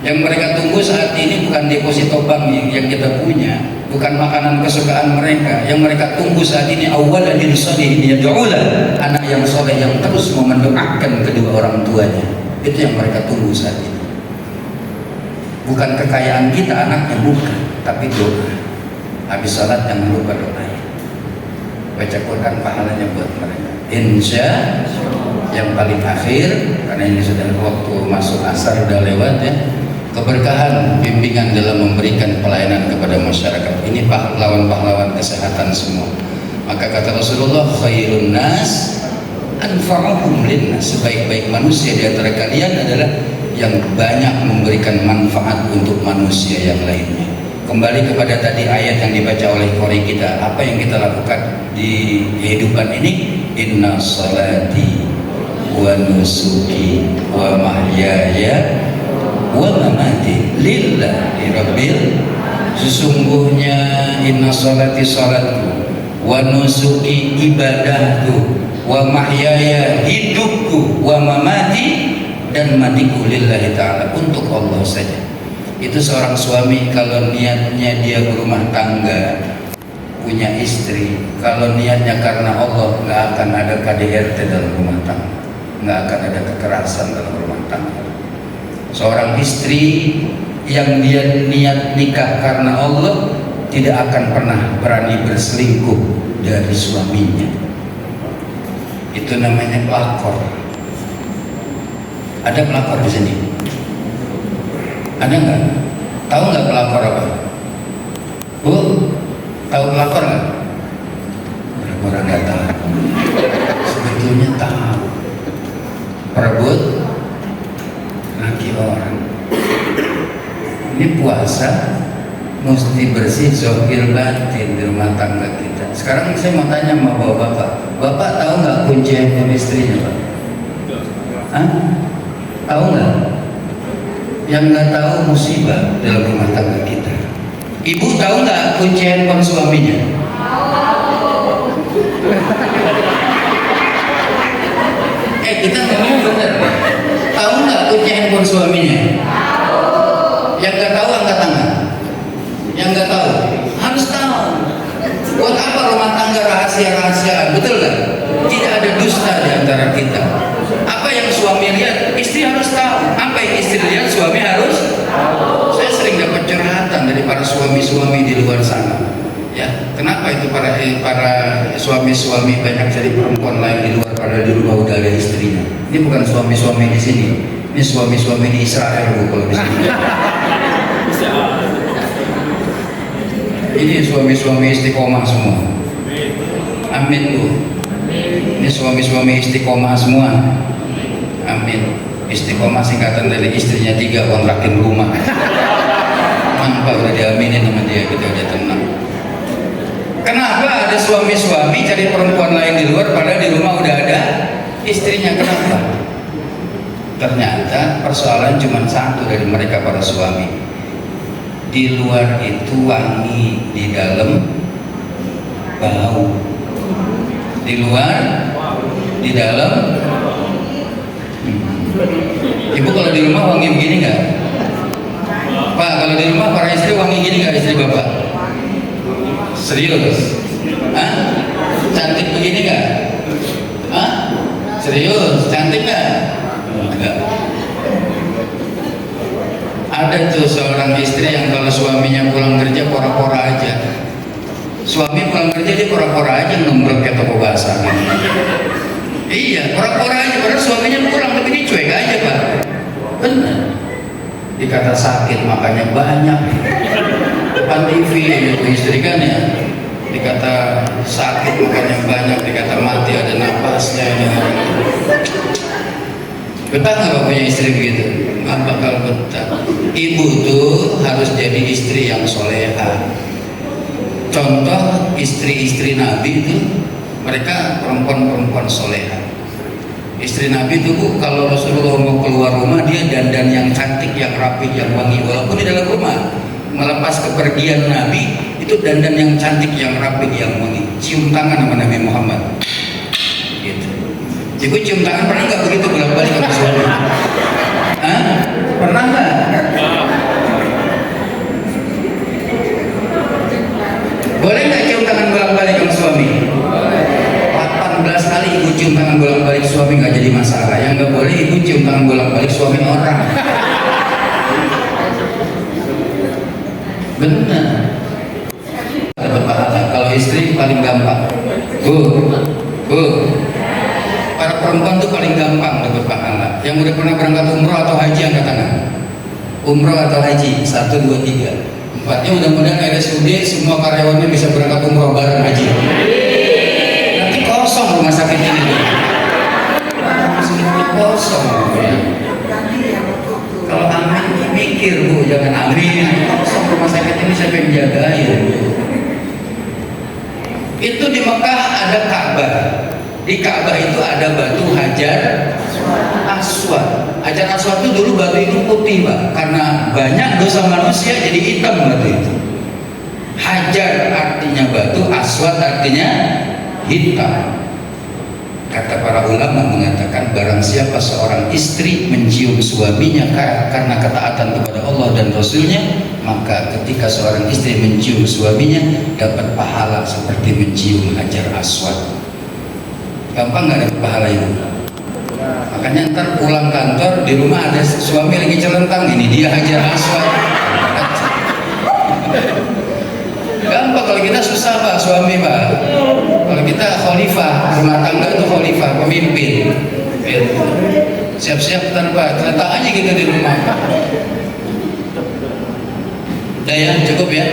Yang mereka tunggu saat ini bukan deposito bank yang kita punya, bukan makanan kesukaan mereka. Yang mereka tunggu saat ini awalan sholihin yad'ulah, anak yang soleh yang terus mau mendoakan kedua orang tuanya. Itu yang mereka tunggu saat ini. Bukan kekayaan kita anaknya, bukan, tapi doa. Habis salat jangan lupa doa. baca Quran pahalanya buat mereka. Insya yang paling akhir, karena ini sudah waktu masuk asar udah lewat ya, keberkahan bimbingan dalam memberikan pelayanan kepada masyarakat. Ini pahlawan-pahlawan kesehatan semua. Maka kata Rasulullah, khairun nas anfa'uhum linnas, sebaik-baik manusia di antara kalian adalah yang banyak memberikan manfaat untuk manusia yang lainnya. Kembali kepada tadi ayat yang dibaca oleh qori kita, apa yang kita lakukan di kehidupan ini? Inna salati wa nusuki wa mahyaya wa mamati lillahi rabbil. Sesungguhnya inna salati salatku, wa nusuki ibadahku, wa mahyaya hidupku, wa mamati dan matiku lillahi ta'ala, untuk Allah saja. Itu seorang suami kalau niatnya dia berumah tangga, punya istri, kalau niatnya karena Allah, nggak akan ada KDRT dalam rumah tangga, nggak akan ada kekerasan dalam rumah tangga. Seorang istri yang dia niat nikah karena Allah tidak akan pernah berani berselingkuh dari suaminya. Itu namanya pelakor. Ada pelakor di sini? Ada nggak? Tahu nggak pelakor apa? Bu, tahu pelakor nggak? Orang nggak tahu. Sebetulnya tahu. Perebut laki orang. Ini puasa mesti bersih zahir batin di rumah tangga kita. Sekarang saya mau tanya sama bapak-bapak. Bapak tahu nggak kunci handphone istrinya, Pak? Hah? Tahu nggak? Yang nggak tahu musibah dalam rumah tangga kita. Ibu tahu nggak kunci handphone suaminya? Kita ngomong bener. Tahu nggak kunci handphone suaminya? Yang nggak tahu angkat tangan. Yang nggak tahu harus tahu. Buat apa rumah tangga rahasia-rahasiaan? Betul nggak? Tidak ada dusta di antara kita. Apa yang suami lihat, istri harus tahu. Apa yang istri lihat, suami harus tahu. Saya sering dapat curhatan dari para suami-suami di luar sana. Ya, kenapa itu para suami-suami banyak cari perempuan lain di luar, padahal di rumah udah ada istrinya? Ini bukan suami-suami di sini. Ini suami-suami di Israel, Bu, kalau di sini. Ini suami-suami istiqomah semua. Amin, Bu. Ini suami-suami istiqomah semua. Amin. Istiqomah singkatan dari istrinya 3 kontrakin rumah. Nampak udah diaminin sama dia, kita udah tenang. Kenapa ada suami-suami cari perempuan lain di luar padahal di rumah udah ada istrinya? Kenapa? Ternyata persoalan cuma satu dari mereka para suami. Di luar itu wangi, di dalam bau. Di luar, di dalam. Ibu kalau di rumah wangi begini nggak? Pak, kalau di rumah para istri wangi gini nggak, istri bapak? Serius? Hah? Cantik begini nggak? Hah? Serius? Cantik nggak? Enggak. Ada tuh seorang istri yang kalau suaminya pulang kerja pora-pora aja. Suami pulang kerja dia pora-pora aja ngembrek ke toko basah. Iya, pora-pora aja. Padahal suaminya pulang tapi dia cuek aja, Pak. Benar. Dikata sakit makanya banyak. Depan TV itu istri kan ya. Dikata sakit makanya banyak. Dikata mati ada napasnya. Betah nggak punya istri begitu? Nggak bakal betah. Ibu tuh harus jadi istri yang soleha. Contoh istri-istri Nabi itu mereka perempuan-perempuan soleha. Istri Nabi itu Bu, kalau Rasulullah mau keluar rumah dia dandan yang cantik, yang rapi, yang wangi. Walaupun di dalam rumah melepas kepergian Nabi itu dandan yang cantik, yang rapi, yang wangi. Cium tangan sama Nabi Muhammad. Gitu. Ibu cium tangan pernah nggak begitu bolak-balik sama suami? Hah? Pernah nggak? Boleh nggak cium tangan bolak-balik sama suami? 18 kali ibu cium tangan bolak-balik suami nggak jadi masalah. Yang nggak boleh ibu cium tangan bolak-balik suami orang. Benar. Dapat pahala. Kalau istri paling gampang. Bu, Bu, para perempuan tuh paling gampang dapat pahala. Yang udah pernah berangkat umroh atau haji angkat tangan. Umroh atau haji, 1, 2, 3, 4-nya mudah-mudahan RSUD semua karyawannya bisa berangkat umroh bareng haji. Nanti kosong rumah sakit ini. Semua kosong. Ya. Kalau amin mikir Bu, jangan amin. Kosong rumah sakit ini siapa yang jagain? Itu di Mekah ada Ka'bah. Di Ka'bah itu ada batu Hajar Aswad. Hajar Aswad itu dulu batu itu putih Pak, karena banyak dosa manusia jadi hitam batu itu. Hajar artinya batu, Aswad artinya hitam. Kata para ulama mengatakan barang siapa seorang istri mencium suaminya karena ketaatan kepada Allah dan Rasulnya, maka ketika seorang istri mencium suaminya dapat pahala seperti mencium Hajar Aswad. Gampang nggak dapat pahala itu? Makanya ntar pulang kantor di rumah ada suami lagi celentang, ini dia Hajar Aswad. Gampang, kalau kita susah Pak, suami Pak. Kalau kita khalifah, rumah tangga itu khalifah, pemimpin. Siap-siap ntar Pak, letak aja kita di rumah Pak. Udah ya, cukup ya.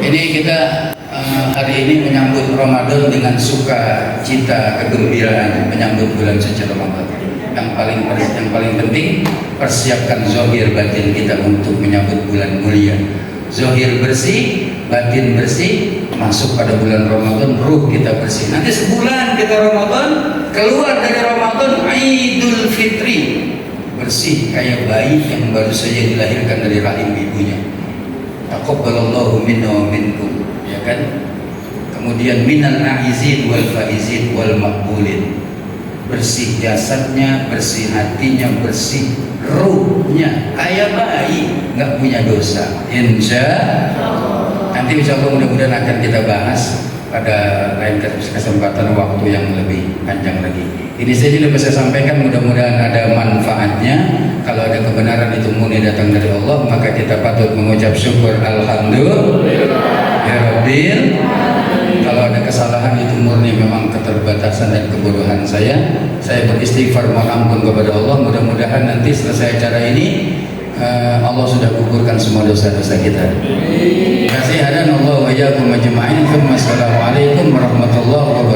Ini kita hari ini menyambut Ramadan dengan sukacita, kegembiraan menyambut bulan suci Ramadan. Yang paling penting, persiapkan zahir batin kita untuk menyambut bulan mulia. Zahir bersih, batin bersih, masuk pada bulan Ramadan, ruh kita bersih. Nanti sebulan kita Ramadan, keluar dari Ramadan Idul Fitri, bersih kayak bayi yang baru saja dilahirkan dari rahim ibunya. Taqabbalallahu minna wa minkum, ya kan? Kemudian minal aizin wal faizin wal maqbulin. Bersih jasadnya, bersih hatinya, bersih ruhnya, kayak bayi, nggak punya dosa. Insya Allah. Nanti insya Allah mudah-mudahan akan kita bahas pada lain kesempatan waktu yang lebih panjang lagi. Ini saja yang bisa saya sampaikan, mudah-mudahan ada manfaatnya. Kalau ada kebenaran itu murni datang dari Allah, maka kita patut mengucap syukur alhamdulillah ya Rabbil. Kalau ada kesalahan itu murni memang keterbatasan dan kebodohan saya beristighfar mohon ampun kepada Allah. Mudah-mudahan nanti selesai acara ini Allah sudah gugurkan semua dosa-dosa kita. Terima kasih. Hadanallahu wa iyyakum ajma'in. Assalamualaikum warahmatullahi wabarakatuh.